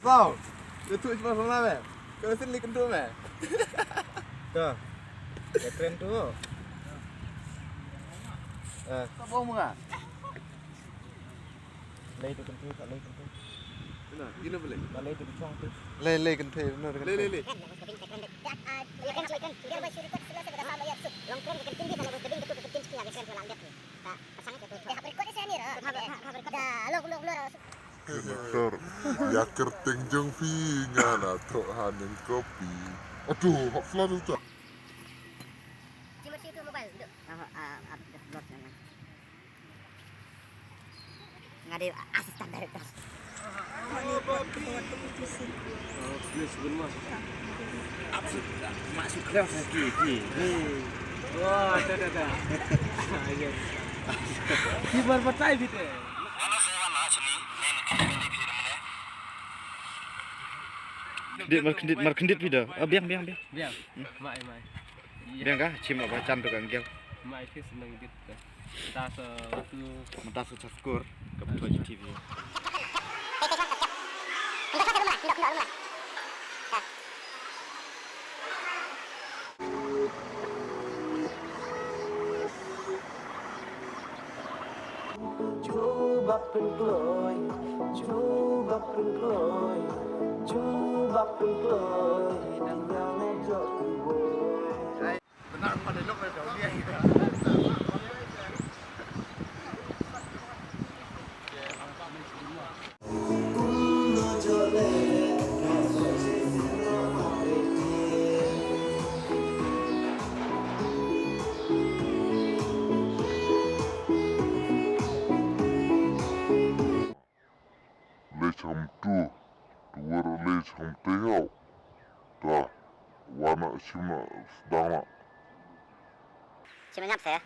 Kau, itu cuma mana meh? Kau sini kentu meh? Tuh, ya keren tuh. Kau bohong muka? Lay itu kentu, tak lay kentu. Benar, gini boleh. Tak lay itu dicong tuh. Lay kentu, benar kentu. Lay. Dokter, ya kerteng jeng pingan atau haning kopi. Aduh, hak selalu tak. Cuma situ mobile, duduk. Upload sana. Nggak ada asisten dari tas. Please, benar. Masuk kelas lagi. Wah, dah. Kibar percaya gitu. Markendit video. Biang. Biang, mai. Biang kah? Cim apa can tukang gel. Mai ke senang gitu. Tas tu Mentah susah skor ke Tujuh TV. Cuba penkloy, dan yang ngejok boy. benar pada lok dah dia. Lecam tu, dua lecam tehau. Dah, warna cuma sedang. Cuma nyap saya.